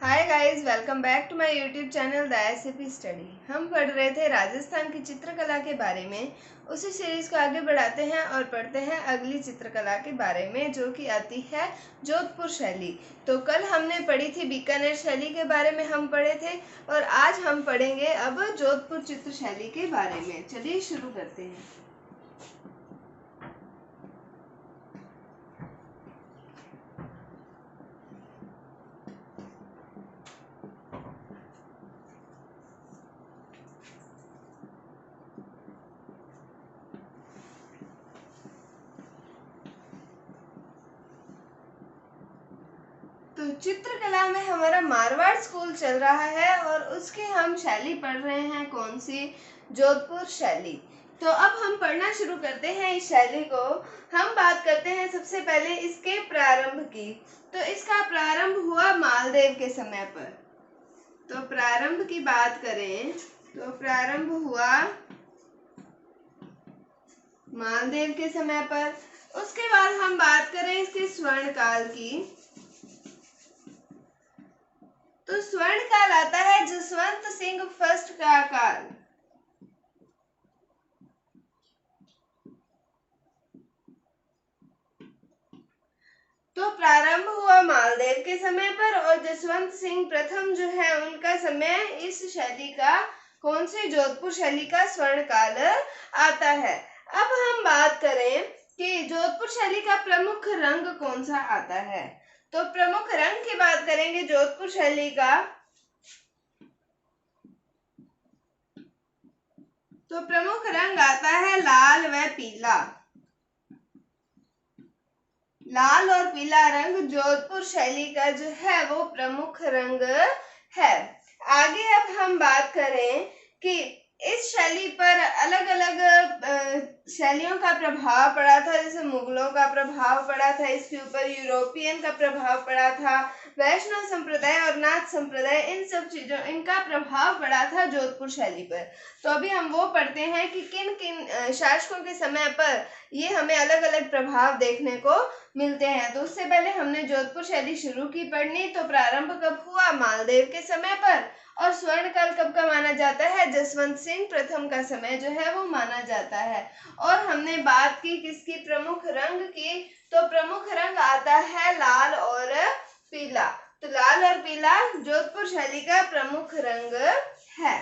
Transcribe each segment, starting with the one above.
Hi guys, welcome back to my YouTube channel the SAP study. हम पढ़ रहे थे राजस्थान की चित्रकला के बारे में। उसी सीरीज को आगे बढ़ाते हैं और पढ़ते हैं अगली चित्रकला के बारे में, जो कि आती है जोधपुर शैली। तो कल हमने पढ़ी थी बीकानेर शैली के बारे में हम पढ़े थे, और आज हम पढ़ेंगे अब जोधपुर चित्र शैली के बारे में। चलिए शुरू करते हैं। तो चित्रकला में हमारा मारवाड़ स्कूल चल रहा है और उसकी हम शैली पढ़ रहे हैं, कौन सी? जोधपुर शैली। तो अब हम पढ़ना शुरू करते हैं इस शैली को। हम बात करते हैं सबसे पहले इसके प्रारंभ की। तो इसका प्रारंभ हुआ मालदेव के समय पर। तो प्रारंभ की बात करें तो प्रारंभ हुआ मालदेव के समय पर। उसके बाद हम बात करें इसके स्वर्ण काल की, तो स्वर्ण काल आता है जसवंत सिंह फर्स्ट का काल। तो प्रारंभ हुआ मालदेव के समय पर और जसवंत सिंह प्रथम जो है उनका समय इस शैली का, कौन सी? जोधपुर शैली का स्वर्ण काल आता है। अब हम बात करें कि जोधपुर शैली का प्रमुख रंग कौन सा आता है। तो प्रमुख रंग की बात करेंगे जोधपुर शैली का, तो प्रमुख रंग आता है लाल व पीला। लाल और पीला रंग जोधपुर शैली का जो है वो प्रमुख रंग है। आगे अब हम बात करें कि इस शैली पर अलग अलग शैलियों का प्रभाव पड़ा था। जैसे मुगलों का प्रभाव पड़ा था इसके ऊपर, यूरोपियन का प्रभाव पड़ा था, वैष्णव संप्रदाय और नाथ संप्रदाय, इन सब चीजों इनका प्रभाव पड़ा था जोधपुर शैली पर। तो अभी हम वो पढ़ते हैं कि किन किन शासकों के समय पर ये हमें अलग अलग प्रभाव देखने को मिलते हैं। तो उससे पहले हमने जोधपुर शैली शुरू की पढ़नी। तो प्रारंभ कब हुआ? मालदेव के समय पर। और स्वर्ण काल कब का माना जाता है? जसवंत सिंह प्रथम का समय जो है वो माना जाता है। और हमने बात की किसकी? प्रमुख रंग की। तो प्रमुख रंग आता है लाल और पीला। तो लाल और पीला जोधपुर शैली का प्रमुख रंग है।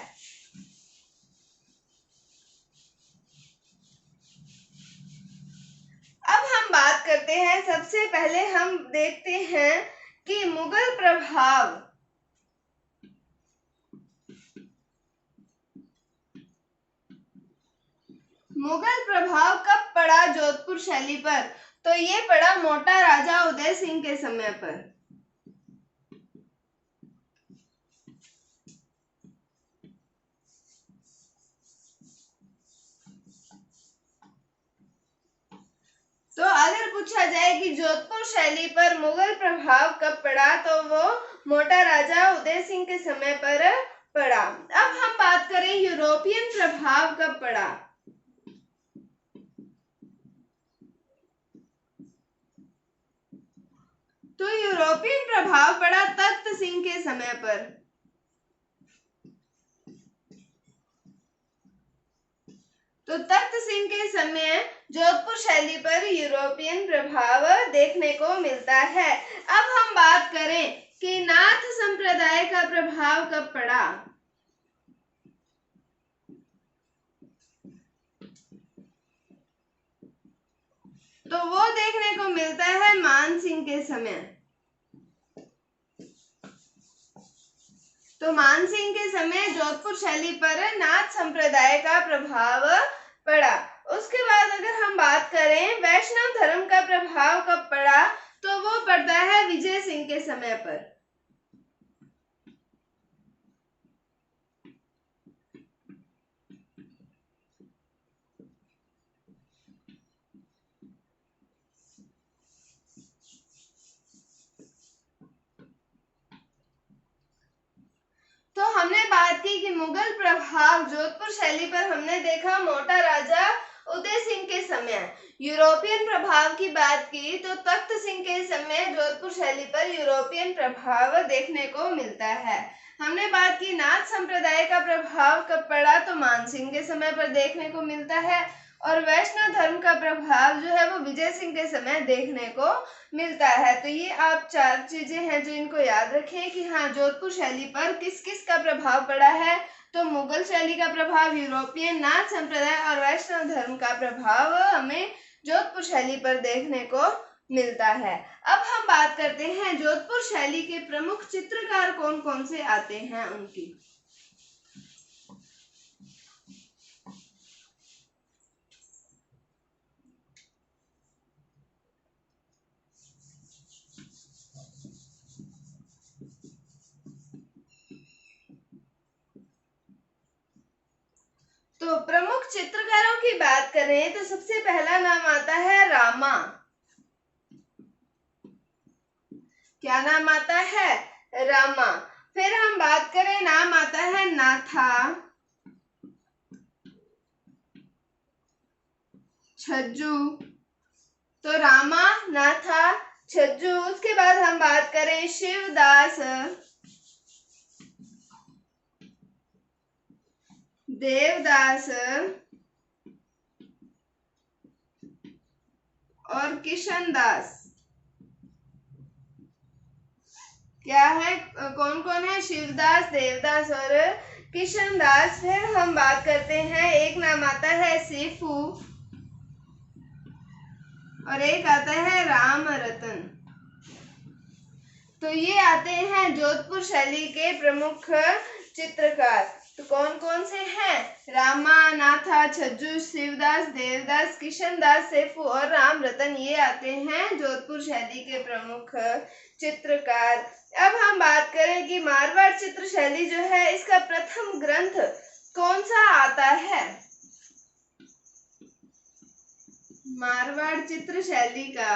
अब हम बात करते हैं, सबसे पहले हम देखते हैं कि मुगल प्रभाव कब पड़ा जोधपुर शैली पर? तो ये पड़ा मोटा राजा उदय सिंह के समय पर। तो अगर पूछा जाए कि जोधपुर शैली पर मुगल प्रभाव कब पड़ा, तो वो मोटा राजा उदय सिंह के समय पर पड़ा। अब हम बात करें यूरोपियन प्रभाव कब पड़ा। तो यूरोपियन प्रभाव पड़ा तख्त सिंह के समय पर। तो तख्त सिंह के समय जोधपुर शैली पर यूरोपियन प्रभाव देखने को मिलता है। अब हम बात करें कि नाथ संप्रदाय का प्रभाव कब पड़ा। तो वो देखने को मिलता है मान सिंह के समय। तो मान सिंह के समय जोधपुर शैली पर नाथ संप्रदाय का प्रभाव पड़ा। उसके बाद अगर हम बात करें वैष्णव धर्म का प्रभाव कब पड़ा, तो वो पड़ता है विजय सिंह के समय पर। तो हमने बात की कि मुगल प्रभाव जोधपुर शैली पर हमने देखा मोटा राजा उदय सिंह के समय यूरोपियन प्रभाव की बात की तो तख्त सिंह के समय जोधपुर शैली पर यूरोपियन प्रभाव देखने को मिलता है। हमने बात की नाथ संप्रदाय का प्रभाव कब पड़ा तो मानसिंह के समय पर देखने को मिलता है, और वैष्णव धर्म का प्रभाव जो है वो विजय सिंह के समय देखने को मिलता है। तो ये आप 4 चीजें हैं जो इनको याद रखें कि हाँ, जोधपुर शैली पर किस किस का प्रभाव पड़ा है। तो मुगल शैली का प्रभाव, यूरोपियन, नाथ संप्रदाय और वैष्णव धर्म का प्रभाव हमें जोधपुर शैली पर देखने को मिलता है। अब हम बात करते हैं जोधपुर शैली के प्रमुख चित्रकार कौन कौन से आते हैं उनकी। तो प्रमुख चित्रकारों की बात करें तो सबसे पहला नाम आता है रामा। क्या नाम आता है? रामा। फिर हम बात करें, नाम आता है नाथा, छज्जू। तो रामा, नाथा, छज्जू। उसके बाद हम बात करें शिवदास, देवदास और किशनदास। क्या है, कौन कौन है? शिवदास, देवदास और किशनदास। फिर हम बात करते हैं, एक नाम आता है सेफू और एक आता है राम रतन। तो ये आते हैं जोधपुर शैली के प्रमुख चित्रकार। तो कौन कौन से हैं? रामा, नाथा, छज्जू, शिवदास, देवदास, किशनदास, सेफू और राम रतन। ये आते हैं जोधपुर शैली के प्रमुख चित्रकार। अब हम बात करें कि मारवाड़ चित्र शैली जो है इसका प्रथम ग्रंथ कौन सा आता है? मारवाड़ चित्र शैली का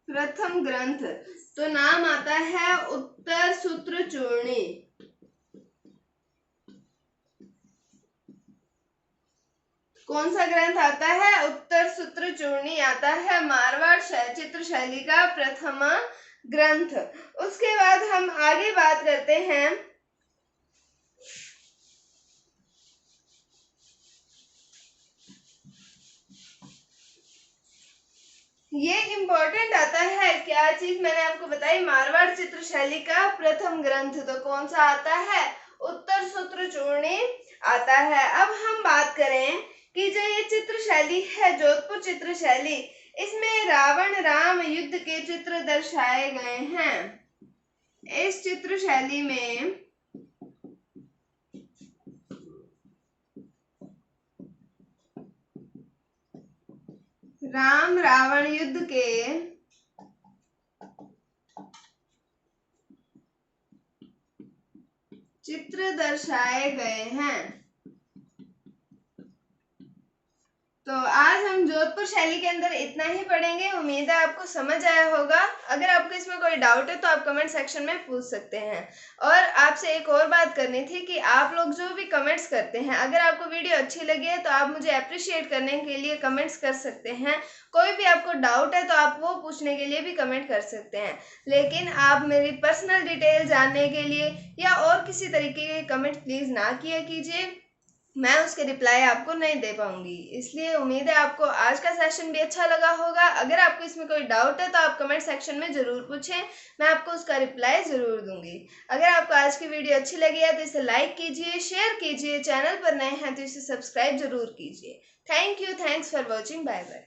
प्रथम ग्रंथ, तो नाम आता है उत्तर सूत्र चूर्णी। कौन सा ग्रंथ आता है? उत्तर सूत्र चूर्णी आता है मारवाड़ चित्र शैली का प्रथम ग्रंथ। उसके बाद हम आगे बात करते हैं, ये इंपॉर्टेंट आता है। क्या चीज मैंने आपको बताई? मारवाड़ चित्र शैली का प्रथम ग्रंथ। तो कौन सा आता है? उत्तर सूत्र चूर्णी आता है। अब हम बात करें कि जो ये चित्र शैली है, जोधपुर चित्र शैली, इसमें रावण राम युद्ध के चित्र दर्शाए गए हैं। इस चित्र शैली में राम रावण युद्ध के चित्र दर्शाए गए हैं। तो आज हम जोधपुर शैली के अंदर इतना ही पढ़ेंगे। उम्मीद है आपको समझ आया होगा। अगर आपको इसमें कोई डाउट है तो आप कमेंट सेक्शन में पूछ सकते हैं। और आपसे एक और बात करनी थी कि आप लोग जो भी कमेंट्स करते हैं, अगर आपको वीडियो अच्छी लगी है तो आप मुझे अप्रिशिएट करने के लिए कमेंट्स कर सकते हैं। कोई भी आपको डाउट है तो आप वो पूछने के लिए भी कमेंट कर सकते हैं। लेकिन आप मेरी पर्सनल डिटेल जानने के लिए या और किसी तरीके के कमेंट प्लीज़ ना किया कीजिए, मैं उसके रिप्लाई आपको नहीं दे पाऊंगी। इसलिए उम्मीद है आपको आज का सेशन भी अच्छा लगा होगा। अगर आपको इसमें कोई डाउट है तो आप कमेंट सेक्शन में ज़रूर पूछें, मैं आपको उसका रिप्लाई ज़रूर दूंगी। अगर आपको आज की वीडियो अच्छी लगी है तो इसे लाइक कीजिए, शेयर कीजिए, चैनल पर नए हैं तो इसे सब्सक्राइब जरूर कीजिए। Thank you, thanks for watching, bye bye.